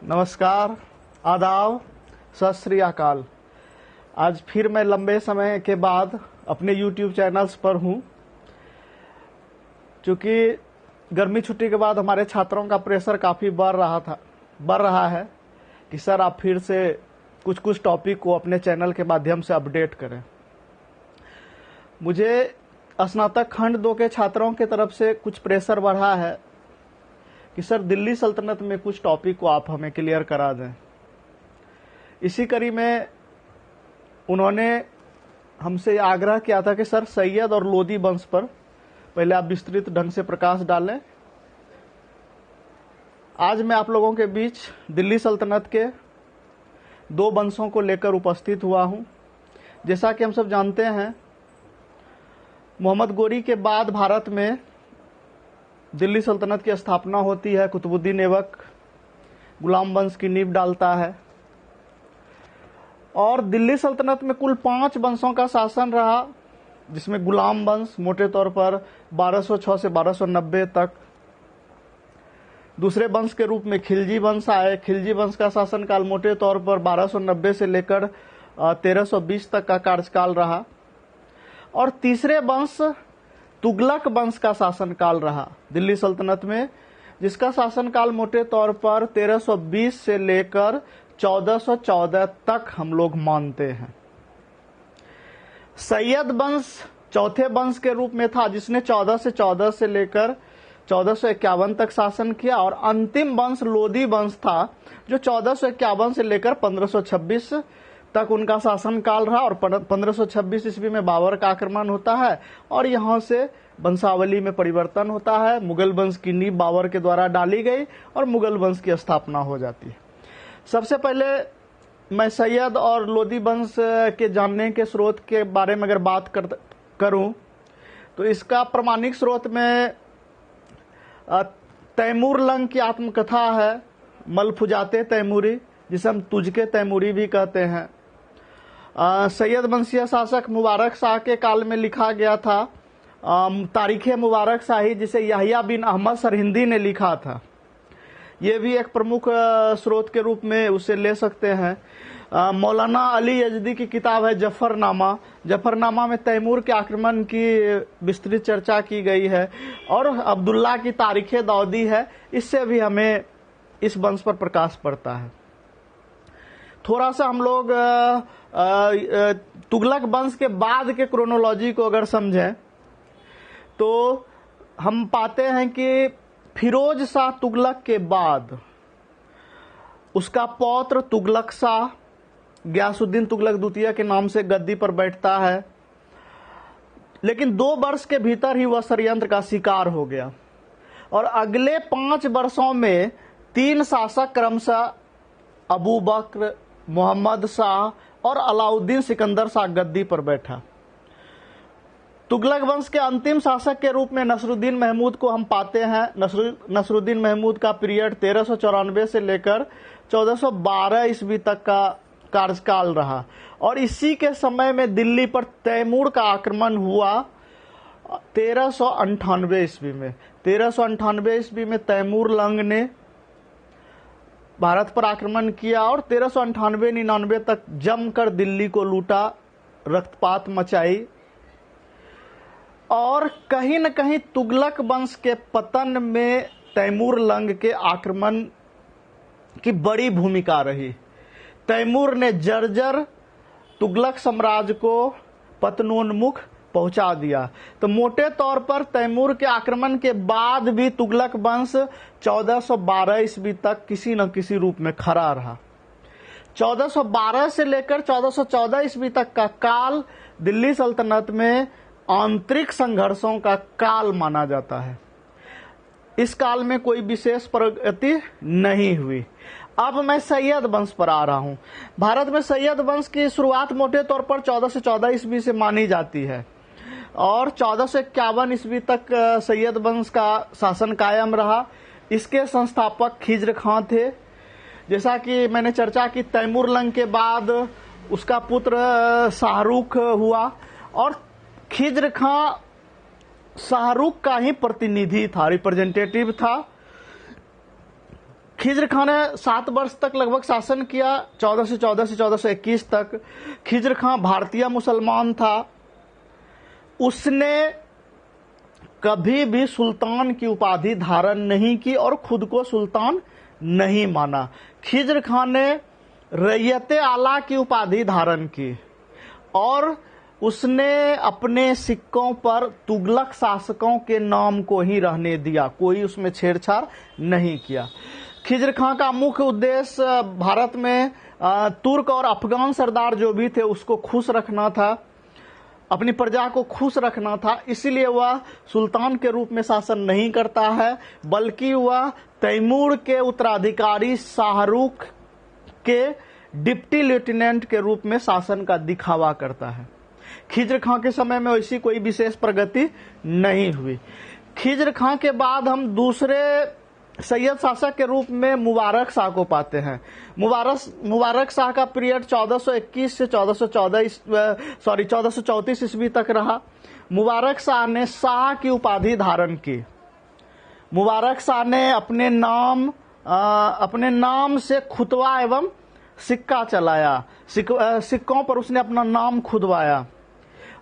नमस्कार, आदाब, सत श्री अकाल। आज फिर मैं लंबे समय के बाद अपने YouTube चैनल्स पर हूं। चूंकि गर्मी छुट्टी के बाद हमारे छात्रों का प्रेशर काफ़ी बढ़ रहा है कि सर आप फिर से कुछ टॉपिक को अपने चैनल के माध्यम से अपडेट करें। मुझे स्नातक खंड 2 के छात्रों की तरफ से कुछ प्रेशर बढ़ा है कि सर दिल्ली सल्तनत में कुछ टॉपिक को आप हमें क्लियर करा दें। इसी कड़ी में उन्होंने हमसे आग्रह किया था कि सर सैयद और लोदी वंश पर पहले आप विस्तृत ढंग से प्रकाश डालें। आज मैं आप लोगों के बीच दिल्ली सल्तनत के 2 वंशों को लेकर उपस्थित हुआ हूं। जैसा कि हम सब जानते हैं, मोहम्मद गोरी के बाद भारत में दिल्ली सल्तनत की स्थापना होती है। कुतुबुद्दीन ऐबक गुलाम वंश की नींव डालता है और दिल्ली सल्तनत में कुल 5 वंशों का शासन रहा, जिसमें गुलाम वंश मोटे तौर पर 1206 से 1290 तक। दूसरे वंश के रूप में खिलजी वंश आए। खिलजी वंश का शासनकाल मोटे तौर पर 1290 से लेकर 1320 तक का कार्यकाल रहा। और तीसरे वंश तुगलक वंश का शासनकाल रहा दिल्ली सल्तनत में, जिसका शासनकाल मोटे तौर पर 1320 से लेकर 1414 तक हम लोग मानते हैं। सैयद वंश चौथे वंश के रूप में था, जिसने 1414 से लेकर 1451 तक शासन किया। और अंतिम वंश लोदी वंश था, जो 1451 से लेकर 1526 तक उनका शासनकाल रहा। और 1526 ईस्वी में बाबर का आक्रमण होता है और यहां से वंशावली में परिवर्तन होता है। मुगल वंश की नींव बाबर के द्वारा डाली गई और मुगल वंश की स्थापना हो जाती है। सबसे पहले मैं सैयद और लोदी वंश के जानने के स्रोत के बारे में अगर बात करूं तो इसका प्रमाणिक स्रोत में तैमूर लंग की आत्मकथा है, मलफुजाते तैमूरी, जिसे हम तुझके तैमूरी भी कहते हैं। सैयद वंशीय शासक मुबारक शाह के काल में लिखा गया था तारीखे मुबारक शाही, जिसे यहिया बिन अहमद सरहिंदी ने लिखा था। ये भी एक प्रमुख स्रोत के रूप में उसे ले सकते हैं। मौलाना अली यजदी की किताब है जफरनामा। जफरनामा में तैमूर के आक्रमण की विस्तृत चर्चा की गई है। और अब्दुल्ला की तारीखे दाऊदी है, इससे भी हमें इस वंश पर प्रकाश पड़ता है। थोड़ा सा हम लोग तुगलक वंश के बाद के क्रोनोलॉजी को अगर समझें तो हम पाते हैं कि फिरोज शाह तुगलक के बाद उसका पौत्र तुगलक शाह गयासुद्दीन तुगलक द्वितीय के नाम से गद्दी पर बैठता है। लेकिन 2 वर्ष के भीतर ही वह षड्यंत्र का शिकार हो गया और अगले 5 वर्षों में 3 शासक क्रमशः अबू बकर, मोहम्मद शाह और अलाउद्दीन सिकंदर शाह गद्दी पर बैठा। तुगलक वंश के अंतिम शासक के रूप में नसरुद्दीन महमूद को हम पाते हैं। नसरुद्दीन महमूद का पीरियड 1394 से लेकर 1412 ईस्वी तक का कार्यकाल रहा। और इसी के समय में दिल्ली पर तैमूर का आक्रमण हुआ 1398 ईस्वी में। 1398 ईस्वी में तैमूर लंग ने भारत पर आक्रमण किया और 1398-99 तक जमकर दिल्ली को लूटा, रक्तपात मचाई। और कहीं न कहीं तुगलक वंश के पतन में तैमूर लंग के आक्रमण की बड़ी भूमिका रही। तैमूर ने जर्जर तुगलक साम्राज्य को पतनोन्मुख पहुंचा दिया। तो मोटे तौर पर तैमूर के आक्रमण के बाद भी तुगलक वंश 1412 ईस्वी तक किसी न किसी रूप में खड़ा रहा। 1412 से लेकर 1414 ईस्वी तक का काल दिल्ली सल्तनत में आंतरिक संघर्षों का काल माना जाता है। इस काल में कोई विशेष प्रगति नहीं हुई। अब मैं सैयद वंश पर आ रहा हूं। भारत में सैयद वंश की शुरुआत मोटे तौर पर 14 से 14 ईस्वी से मानी जाती है और 1451 ईस्वी तक सैयद वंश का शासन कायम रहा। इसके संस्थापक खिज्र खां थे। जैसा कि मैंने चर्चा की, तैमूर लंग के बाद उसका पुत्र शाहरुख हुआ और खिज्र खां शाहरुख का ही प्रतिनिधि था, रिप्रेजेंटेटिव था। खिज्र खां ने 7 वर्ष तक लगभग शासन किया, 1414 से 1421 तक। खिज्र खां भारतीय मुसलमान था। उसने कभी भी सुल्तान की उपाधि धारण नहीं की और खुद को सुल्तान नहीं माना। खिज्र खां ने रैयत आला की उपाधि धारण की और उसने अपने सिक्कों पर तुगलक शासकों के नाम को ही रहने दिया, कोई उसमें छेड़छाड़ नहीं किया। खिज्र खां का मुख्य उद्देश्य भारत में तुर्क और अफगान सरदार जो भी थे उसको खुश रखना था, अपनी प्रजा को खुश रखना था। इसीलिए वह सुल्तान के रूप में शासन नहीं करता है, बल्कि वह तैमूर के उत्तराधिकारी शाहरुख के डिप्टी लेफ्टिनेंट के रूप में शासन का दिखावा करता है। खिज्र खां के समय में वैसी कोई विशेष प्रगति नहीं हुई। खिज्र खां के बाद हम दूसरे सैयद शासक के रूप में मुबारक शाह को पाते हैं। मुबारक शाह का पीरियड 1421 से 1434 ईस्वी तक रहा। मुबारक शाह ने शाह की उपाधि धारण की। मुबारक शाह ने अपने नाम से खुतवा एवं सिक्का चलाया। सिक्कों पर उसने अपना नाम खुदवाया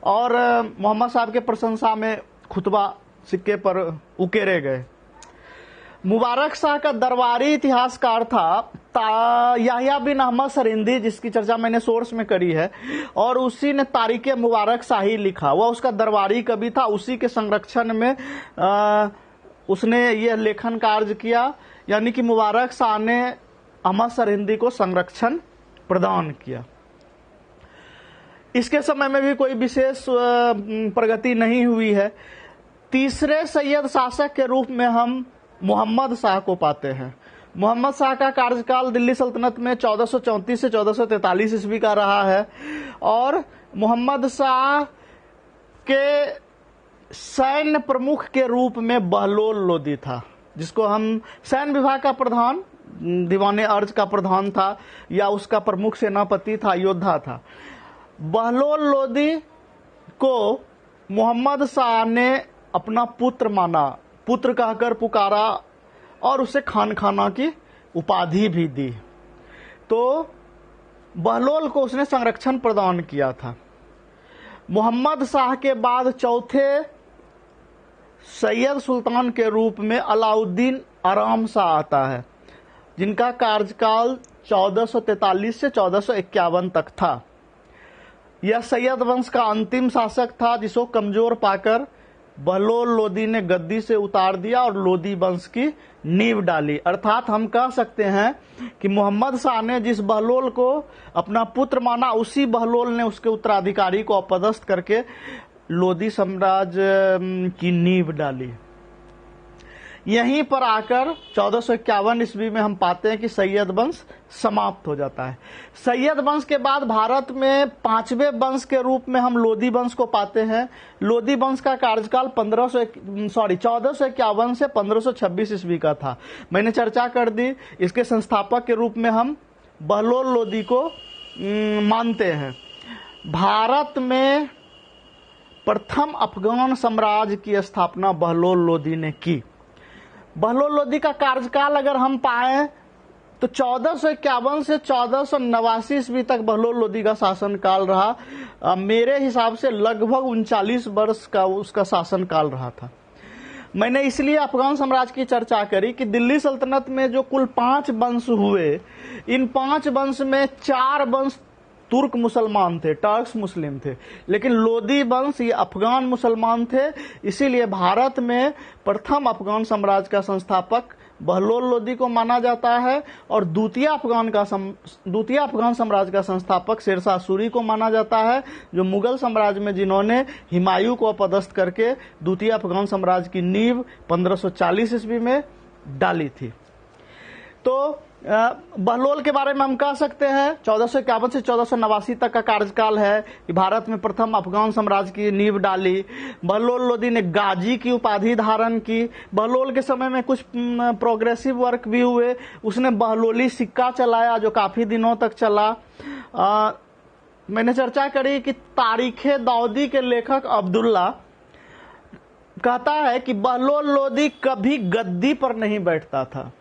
और मोहम्मद साहब के प्रशंसा में खुतबा सिक्के पर उकेरे गए। मुबारक शाह का दरबारी इतिहासकार था याहिया बिन अहमद सरिंदी, जिसकी चर्चा मैंने सोर्स में करी है, और उसी ने तारीखे मुबारक शाही लिखा। वह उसका दरबारी कवि था। उसी के संरक्षण में उसने यह लेखन कार्य किया, यानी कि मुबारक शाह ने अहमद सरिंदी को संरक्षण प्रदान किया। इसके समय में भी कोई विशेष प्रगति नहीं हुई है। तीसरे सैयद शासक के रूप में हम मोहम्मद शाह को पाते हैं। मोहम्मद शाह का कार्यकाल दिल्ली सल्तनत में 1434 से 1443 ईस्वी का रहा है और मोहम्मद शाह के सैन्य प्रमुख के रूप में बहलोल लोदी था, जिसको हम सैन्य विभाग का प्रधान, दीवाने अर्ज का प्रधान था या उसका प्रमुख सेनापति था, योद्धा था। बहलोल लोदी को मोहम्मद शाह ने अपना पुत्र माना, पुत्र कहकर पुकारा और उसे खान खाना की उपाधि भी दी। तो बहलोल को उसने संरक्षण प्रदान किया था। मोहम्मद शाह के बाद चौथे सैयद सुल्तान के रूप में अलाउद्दीन आराम शाह आता है, जिनका कार्यकाल 1443 से 1451 तक था। यह सैयद वंश का अंतिम शासक था, जिसको कमजोर पाकर बहलोल लोदी ने गद्दी से उतार दिया और लोदी वंश की नींव डाली। अर्थात हम कह सकते हैं कि मोहम्मद शाह ने जिस बहलोल को अपना पुत्र माना, उसी बहलोल ने उसके उत्तराधिकारी को अपदस्थ करके लोदी साम्राज्य की नींव डाली। यहीं पर आकर 1451 ईस्वी में हम पाते हैं कि सैयद वंश समाप्त हो जाता है। सैयद वंश के बाद भारत में 5वें वंश के रूप में हम लोदी वंश को पाते हैं। लोदी वंश का कार्यकाल 1451 से 1526 ईस्वी का था। मैंने चर्चा कर दी। इसके संस्थापक के रूप में हम बहलोल लोदी को मानते हैं। भारत में प्रथम अफगान साम्राज्य की स्थापना बहलोल लोदी ने की। बहलोल लोदी का कार्यकाल अगर हम पाए तो 1451 से 1489 ईस्वी तक बहलोल लोदी का शासनकाल रहा। मेरे हिसाब से लगभग 39 वर्ष का उसका शासनकाल रहा था। मैंने इसलिए अफगान साम्राज्य की चर्चा करी कि दिल्ली सल्तनत में जो कुल 5 वंश हुए, इन 5 वंश में 4 वंश तुर्क मुसलमान थे, टर्क्स मुस्लिम थे, लेकिन लोदी वंश ये अफगान मुसलमान थे। इसीलिए भारत में प्रथम अफगान साम्राज्य का संस्थापक बहलोल लोदी को माना जाता है और द्वितीय अफगान साम्राज्य का संस्थापक शेरशाह सूरी को माना जाता है, जो मुगल साम्राज्य में जिन्होंने हुमायूं को अपदस्थ करके द्वितीय अफगान साम्राज्य की नींव 1540 ईस्वी में डाली थी। तो बहलोल के बारे में हम कह सकते हैं 1451 से 1489 तक का कार्यकाल है कि भारत में प्रथम अफगान साम्राज्य की नींव डाली। बहलोल लोदी ने गाजी की उपाधि धारण की। बहलोल के समय में कुछ प्रोग्रेसिव वर्क भी हुए। उसने बहलोली सिक्का चलाया जो काफी दिनों तक चला। मैंने चर्चा करी कि तारीखे दाऊदी के लेखक अब्दुल्ला कहता है कि बहलोल लोदी कभी गद्दी पर नहीं बैठता था,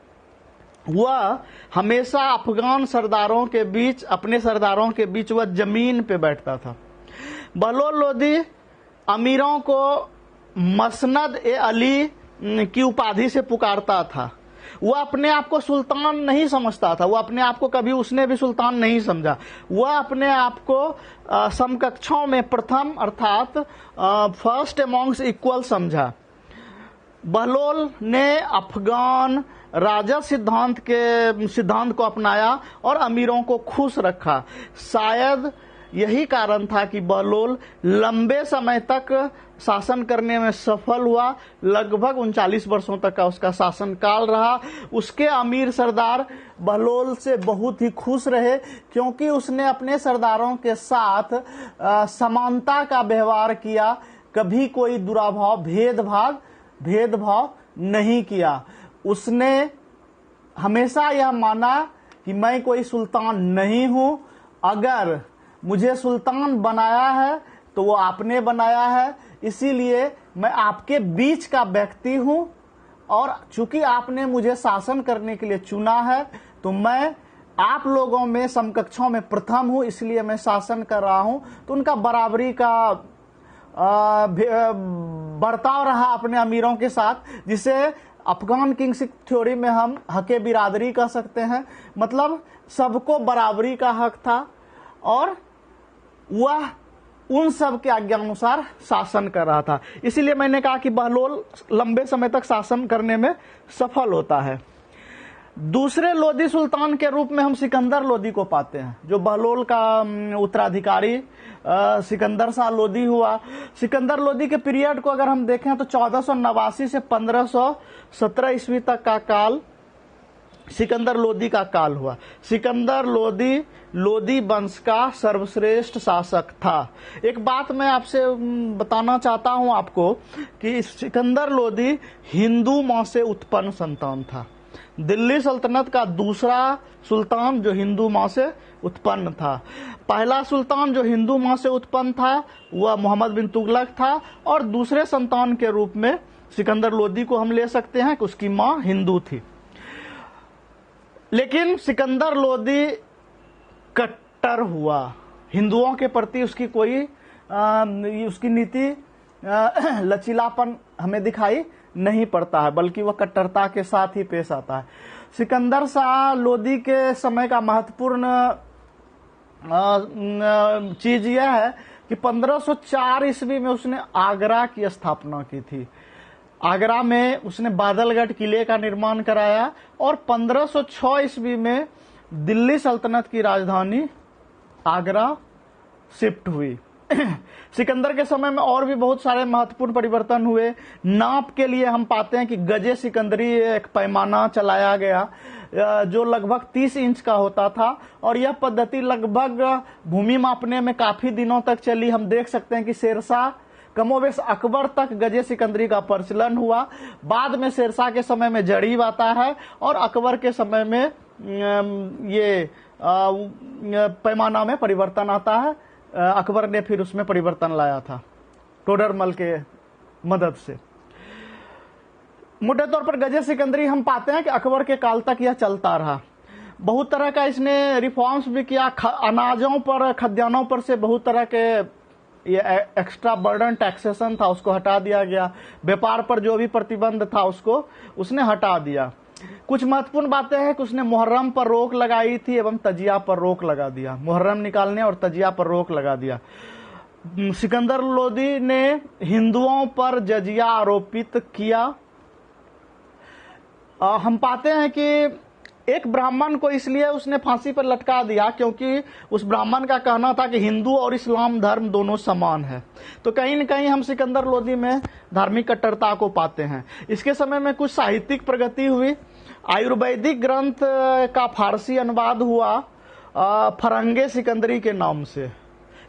वह हमेशा अफगान सरदारों के बीच, अपने सरदारों के बीच वह जमीन पे बैठता था। बहलोल लोदी अमीरों को मसनद ए अली की उपाधि से पुकारता था। वह अपने आप को सुल्तान नहीं समझता था, वह अपने आप को कभी उसने भी सुल्तान नहीं समझा। वह अपने आप को समकक्षों में प्रथम अर्थात फर्स्ट अमॉन्ग्स इक्वल समझा। बहलोल ने अफगान राजा सिद्धांत को अपनाया और अमीरों को खुश रखा। शायद यही कारण था कि बहलोल लंबे समय तक शासन करने में सफल हुआ। लगभग 39 वर्षों तक का उसका शासनकाल रहा। उसके अमीर सरदार बहलोल से बहुत ही खुश रहे, क्योंकि उसने अपने सरदारों के साथ समानता का व्यवहार किया, कभी कोई दुराभाव भेदभाव नहीं किया। उसने हमेशा यह माना कि मैं कोई सुल्तान नहीं हूं, अगर मुझे सुल्तान बनाया है तो वो आपने बनाया है, इसीलिए मैं आपके बीच का व्यक्ति हूं, और चूंकि आपने मुझे शासन करने के लिए चुना है तो मैं आप लोगों में समकक्षों में प्रथम हूं, इसलिए मैं शासन कर रहा हूं। तो उनका बराबरी का बर्ताव रहा अपने अमीरों के साथ, जिसे अफगान किंगशिप थ्योरी में हम हके बिरादरी कह सकते हैं। मतलब सबको बराबरी का हक था और वह उन सब के आज्ञानुसार शासन कर रहा था। इसीलिए मैंने कहा कि बहलोल लंबे समय तक शासन करने में सफल होता है। दूसरे लोदी सुल्तान के रूप में हम सिकंदर लोदी को पाते हैं, जो बहलोल का उत्तराधिकारी सिकंदर शाह लोदी हुआ। सिकंदर लोदी के पीरियड को अगर हम देखें तो 1489 से 1517 ईस्वी तक का काल सिकंदर लोदी का काल हुआ। सिकंदर लोदी वंश का सर्वश्रेष्ठ शासक था। एक बात मैं आपसे बताना चाहता हूं आपको कि सिकंदर लोदी हिंदू मां से उत्पन्न संतान था। दिल्ली सल्तनत का दूसरा सुल्तान जो हिंदू मां से उत्पन्न था। पहला सुल्तान जो हिंदू मां से उत्पन्न था वह मोहम्मद बिन तुगलक था, और दूसरे संतान के रूप में सिकंदर लोदी को हम ले सकते हैं कि उसकी मां हिंदू थी। लेकिन सिकंदर लोदी कट्टर हुआ, हिंदुओं के प्रति उसकी कोई उसकी नीति लचीलापन हमें दिखाई नहीं पड़ता है, बल्कि वह कट्टरता के साथ ही पेश आता है। सिकंदर शाह लोदी के समय का महत्वपूर्ण चीज यह है कि 1504 ईस्वी में उसने आगरा की स्थापना की थी। आगरा में उसने बादलगढ़ किले का निर्माण कराया और 1506 ईस्वी में दिल्ली सल्तनत की राजधानी आगरा शिफ्ट हुई। सिकंदर के समय में और भी बहुत सारे महत्वपूर्ण परिवर्तन हुए। नाप के लिए हम पाते हैं कि गजे सिकंदरी एक पैमाना चलाया गया जो लगभग 30 इंच का होता था, और यह पद्धति लगभग भूमि मापने में काफी दिनों तक चली। हम देख सकते हैं कि शेरशाह कमोबेश अकबर तक गजे सिकंदरी का प्रचलन हुआ। बाद में शेरशाह के समय में जरीब आता है और अकबर के समय में ये पैमाना में परिवर्तन आता है। अकबर ने फिर उसमें परिवर्तन लाया था टोडरमल के मदद से। मोटे तौर पर गजे सिकंदरी हम पाते हैं कि अकबर के काल तक यह चलता रहा। बहुत तरह का इसने रिफॉर्म्स भी किया। अनाजों पर, खाद्यान्नों पर से बहुत तरह के ये एक्स्ट्रा बर्डन टैक्सेशन था उसको हटा दिया गया। व्यापार पर जो भी प्रतिबंध था उसको उसने हटा दिया। कुछ महत्वपूर्ण बातें हैं कि उसने मुहर्रम पर रोक लगाई थी एवं तजिया पर रोक लगा दिया। मुहर्रम निकालने और तजिया पर रोक लगा दिया। सिकंदर लोदी ने हिंदुओं पर जजिया आरोपित किया। हम पाते हैं कि एक ब्राह्मण को इसलिए उसने फांसी पर लटका दिया क्योंकि उस ब्राह्मण का कहना था कि हिंदू और इस्लाम धर्म दोनों समान है। तो कहीं न कहीं हम सिकंदर लोदी में धार्मिक कट्टरता को पाते हैं। इसके समय में कुछ साहित्यिक प्रगति हुई। आयुर्वेदिक ग्रंथ का फारसी अनुवाद हुआ फरंगे सिकंदरी के नाम से।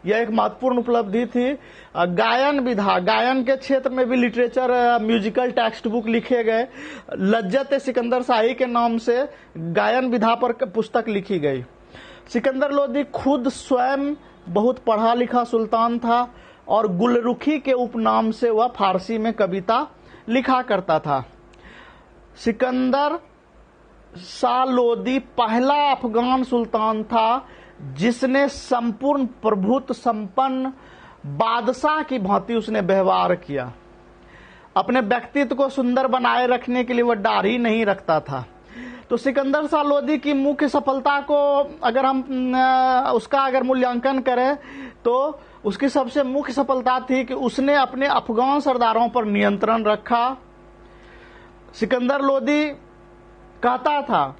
यह एक महत्वपूर्ण उपलब्धि थी। गायन विधा, गायन के क्षेत्र में भी लिटरेचर म्यूजिकल टेक्स्ट बुक लिखे गए। लज्जत सिकंदर शाही के नाम से गायन विधा पर पुस्तक लिखी गई। सिकंदर लोदी खुद स्वयं बहुत पढ़ा लिखा सुल्तान था और गुलरुखी के उपनाम से वह फारसी में कविता लिखा करता था। सिकंदर शाह लोदी पहला अफगान सुल्तान था जिसने संपूर्ण प्रभुत्व संपन्न बादशाह की भांति उसने व्यवहार किया। अपने व्यक्तित्व को सुंदर बनाए रखने के लिए वह दाढ़ी नहीं रखता था। तो सिकंदर शाह लोदी की मुख्य सफलता को अगर हम उसका अगर मूल्यांकन करें तो उसकी सबसे मुख्य सफलता थी कि उसने अपने अफगान सरदारों पर नियंत्रण रखा। सिकंदर लोदी कहता था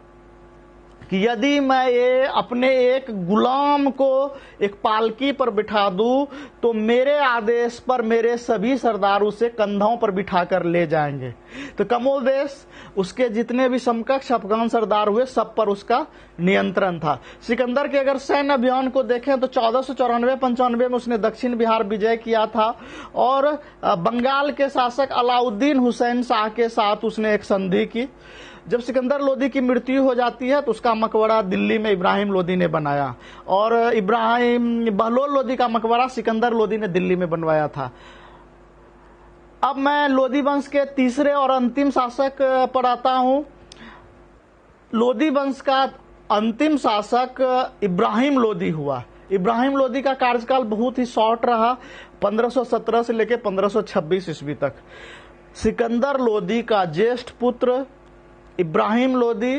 कि यदि मैं ये अपने एक गुलाम को एक पालकी पर बिठा दूं तो मेरे आदेश पर मेरे सभी सरदार उसे कंधों पर बिठाकर ले जाएंगे। तो कमोबेश उसके जितने भी समकक्ष अफगान सरदार हुए सब पर उसका नियंत्रण था। सिकंदर के अगर सैन्य अभियान को देखें तो 1494-95 में उसने दक्षिण बिहार विजय किया था और बंगाल के शासक अलाउद्दीन हुसैन शाह के साथ उसने एक संधि की। जब सिकंदर लोदी की मृत्यु हो जाती है तो उसका मकबरा दिल्ली में इब्राहिम लोदी ने बनाया और इब्राहिम बहलोल लोदी का मकबरा सिकंदर लोदी ने दिल्ली में बनवाया था। अब मैं लोदी वंश के तीसरे और अंतिम शासक पर आता हूं। लोदी वंश का अंतिम शासक इब्राहिम लोदी हुआ। इब्राहिम लोदी का कार्यकाल बहुत ही शॉर्ट रहा, 1517 से लेकर 1526 ईस्वी तक। सिकंदर लोदी का ज्येष्ठ पुत्र इब्राहिम लोदी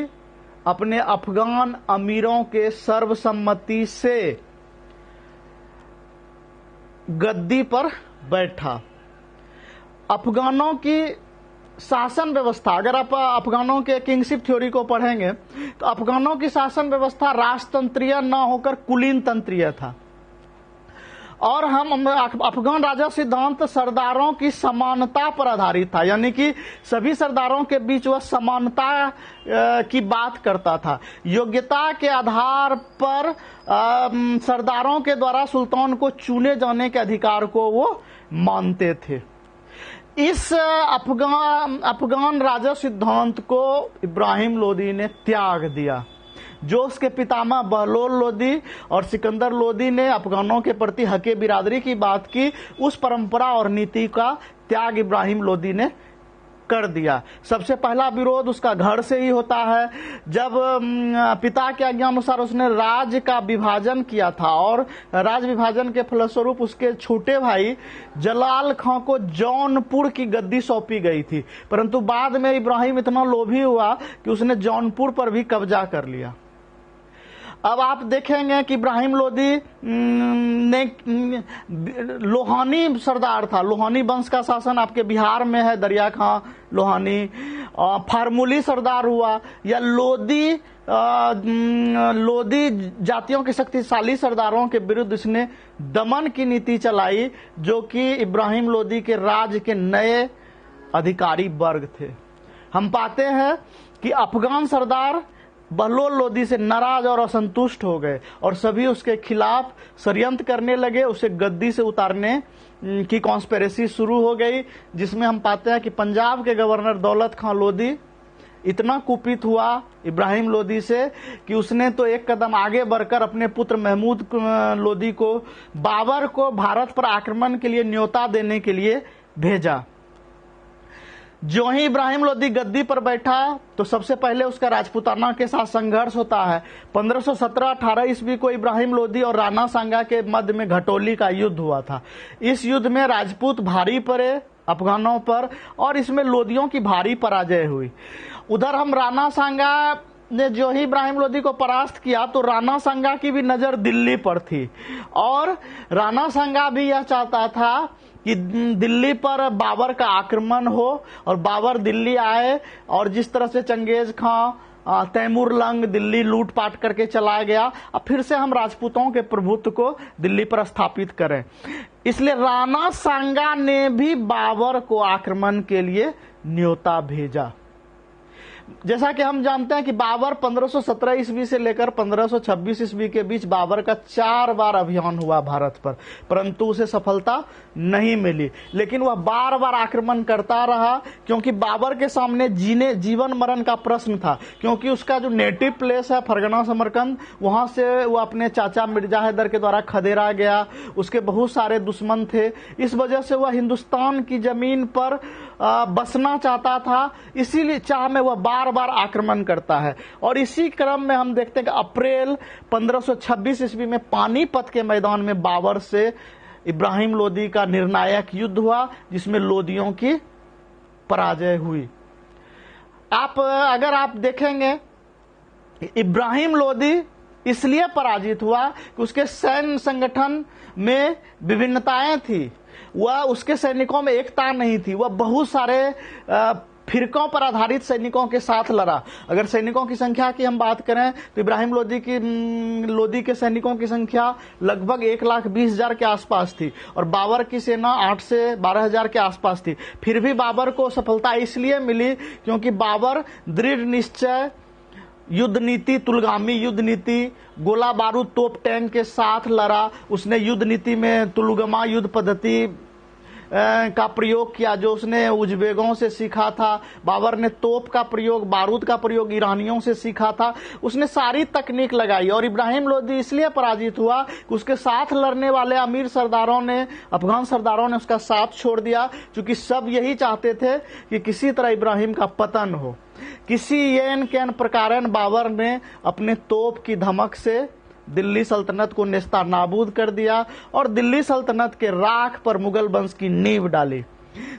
अपने अफगान अमीरों के सर्वसम्मति से गद्दी पर बैठा। अफगानों की शासन व्यवस्था, अगर आप अफगानों के किंगशिप थ्योरी को पढ़ेंगे तो अफगानों की शासन व्यवस्था राजतंत्रीय न होकर कुलीन तंत्रीय था और हम अफगान राजा सिद्धांत सरदारों की समानता पर आधारित था, यानी कि सभी सरदारों के बीच वह समानता की बात करता था। योग्यता के आधार पर सरदारों के द्वारा सुल्तान को चुने जाने के अधिकार को वो मानते थे। इस अफगान राजा सिद्धांत को इब्राहिम लोदी ने त्याग दिया। जो उसके पितामह बहलोल लोदी और सिकंदर लोदी ने अफगानों के प्रति हके बिरादरी की बात की, उस परंपरा और नीति का त्याग इब्राहिम लोदी ने कर दिया। सबसे पहला विरोध उसका घर से ही होता है। जब पिता के आज्ञानुसार उसने राज्य का विभाजन किया था और राज्य विभाजन के फलस्वरूप उसके छोटे भाई जलाल खां को जौनपुर की गद्दी सौंपी गई थी, परंतु बाद में इब्राहिम इतना लोभी हुआ कि उसने जौनपुर पर भी कब्जा कर लिया। अब आप देखेंगे कि इब्राहिम लोदी ने लोहानी सरदार था। लोहानी वंश का शासन आपके बिहार में है, दरिया खां लोहानी। फार्मूली सरदार हुआ या लोदी जातियों के शक्तिशाली सरदारों के विरुद्ध इसने दमन की नीति चलाई, जो कि इब्राहिम लोदी के राज्य के नए अधिकारी वर्ग थे। हम पाते हैं कि अफगान सरदार बहलोल लोदी से नाराज और असंतुष्ट हो गए और सभी उसके खिलाफ षड्यंत्र करने लगे। उसे गद्दी से उतारने की कॉन्स्पिरेसी शुरू हो गई, जिसमें हम पाते हैं कि पंजाब के गवर्नर दौलत खां लोदी इतना कुपित हुआ इब्राहिम लोदी से कि उसने तो एक कदम आगे बढ़कर अपने पुत्र महमूद लोदी को बाबर को भारत पर आक्रमण के लिए न्योता देने के लिए भेजा। जो ही इब्राहिम लोदी गद्दी पर बैठा तो सबसे पहले उसका राजपूताना के साथ संघर्ष होता है। 1517-18 ईस्वी को इब्राहिम लोदी और राणा सांगा के मध्य में घटोली का युद्ध हुआ था। इस युद्ध में राजपूत भारी पड़े अफगानों पर और इसमें लोदियों की भारी पराजय हुई। उधर हम राणा सांगा ने जो ही इब्राहिम लोदी को परास्त किया तो राणा सांगा की भी नजर दिल्ली पर थी और राणा सांगा भी यह चाहता था कि दिल्ली पर बाबर का आक्रमण हो और बाबर दिल्ली आए और जिस तरह से चंगेज खां तैमूर लंग दिल्ली लूटपाट करके चला गया, अब फिर से हम राजपूतों के प्रभुत्व को दिल्ली पर स्थापित करें। इसलिए राणा सांगा ने भी बाबर को आक्रमण के लिए न्योता भेजा। जैसा कि हम जानते हैं कि बाबर 1517 ईस्वी से लेकर 1526 ईस्वी के बीच बाबर का 4 बार अभियान हुआ भारत पर, परंतु उसे सफलता नहीं मिली। लेकिन वह बार बार आक्रमण करता रहा क्योंकि बाबर के सामने जीवन मरण का प्रश्न था, क्योंकि उसका जो नेटिव प्लेस है फरगना समरकंद, वहां से वो अपने चाचा मिर्जा हैदर के द्वारा खदेड़ा गया। उसके बहुत सारे दुश्मन थे, इस वजह से वह हिंदुस्तान की जमीन पर बसना चाहता था। इसीलिए चाह में वह बार बार बार आक्रमण करता है। और इसी क्रम में हम देखते हैं कि अप्रैल 1526 ईस्वी में पानीपत के मैदान में बाबर से इब्राहिम लोदी का निर्णायक युद्ध हुआ, जिसमें लोदियों की पराजय हुई। अगर आप देखेंगे, इब्राहिम लोदी इसलिए पराजित हुआ कि उसके सैन्य संगठन में विभिन्नताएं थी, वह उसके सैनिकों में एकता नहीं थी, वह बहुत सारे फिरकों पर आधारित सैनिकों के साथ लड़ा। अगर सैनिकों की संख्या की हम बात करें तो इब्राहिम लोदी के सैनिकों की संख्या लगभग 1,20,000 के आसपास थी और बाबर की सेना 8 से 12,000 के आसपास थी। फिर भी बाबर को सफलता इसलिए मिली क्योंकि बाबर दृढ़ निश्चय, युद्ध नीति, तुलगामी युद्ध नीति, गोला बारूद तोप टैंक के साथ लड़ा। उसने युद्ध नीति में तुलगमा युद्ध पद्धति का प्रयोग किया जो उसने उज्बेकों से सीखा था। बाबर ने तोप का प्रयोग, बारूद का प्रयोग ईरानियों से सीखा था। उसने सारी तकनीक लगाई और इब्राहिम लोदी इसलिए पराजित हुआ कि उसके साथ लड़ने वाले अमीर सरदारों ने, अफगान सरदारों ने उसका साथ छोड़ दिया, क्योंकि सब यही चाहते थे कि किसी तरह इब्राहिम का पतन हो। किसी येन केन प्रकारन बाबर ने अपने तोप की धमक से दिल्ली सल्तनत को नेस्ता नाबूद कर दिया और दिल्ली सल्तनत के राख पर मुगल वंश की नींव डाली।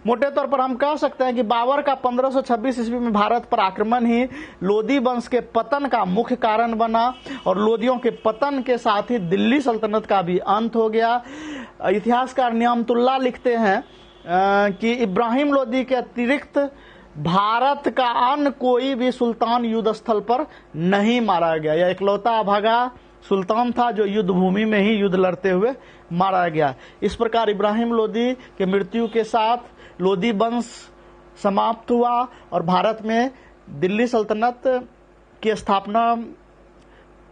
मोटे तौर पर हम कह सकते हैं कि बाबर का 1526 ईस्वी में भारत पर आक्रमण ही लोदी वंश के पतन का मुख्य कारण बना और लोदियों के पतन के साथ ही दिल्ली सल्तनत का भी अंत हो गया। इतिहासकार नियामतुल्लाह लिखते हैं कि इब्राहिम लोदी के अतिरिक्त भारत का अन्य कोई भी सुल्तान युद्ध स्थल पर नहीं मारा गया। यह इकलौता अभागा सुल्तान था जो युद्ध भूमि में ही युद्ध लड़ते हुए मारा गया। इस प्रकार इब्राहिम लोदी के मृत्यु के साथ लोदी वंश समाप्त हुआ और भारत में दिल्ली सल्तनत की स्थापना,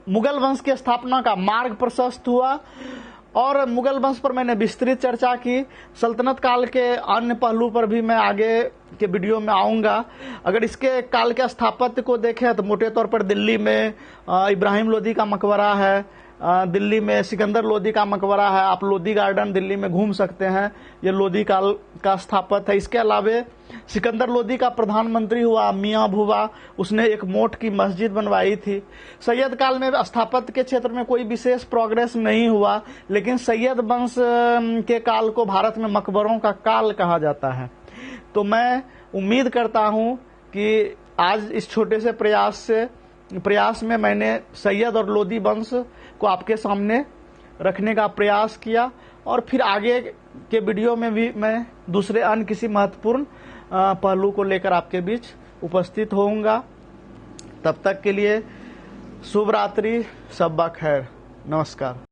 मुगल वंश की स्थापना का मार्ग प्रशस्त हुआ। और मुगल वंश पर मैंने विस्तृत चर्चा की। सल्तनत काल के अन्य पहलू पर भी मैं आगे के वीडियो में आऊंगा। अगर इसके काल के स्थापत्य को देखें तो मोटे तौर पर दिल्ली में इब्राहिम लोदी का मकबरा है, दिल्ली में सिकंदर लोदी का मकबरा है। आप लोदी गार्डन दिल्ली में घूम सकते हैं, ये लोदी काल का स्थापत्य है। इसके अलावे सिकंदर लोदी का प्रधानमंत्री हुआ मियां भुवा, उसने एक मोट की मस्जिद बनवाई थी। सैयद काल में स्थापत्य के क्षेत्र में कोई विशेष प्रोग्रेस नहीं हुआ, लेकिन सैयद वंश के काल को भारत में मकबरों का काल कहा जाता है। तो मैं उम्मीद करता हूं कि आज इस छोटे से प्रयास में मैंने सैयद और लोदी वंश को आपके सामने रखने का प्रयास किया और फिर आगे के वीडियो में भी मैं दूसरे अन्य किसी महत्वपूर्ण पहलू को लेकर आपके बीच उपस्थित होऊंगा। तब तक के लिए शुभ रात्रि, शब्बा खैर, नमस्कार।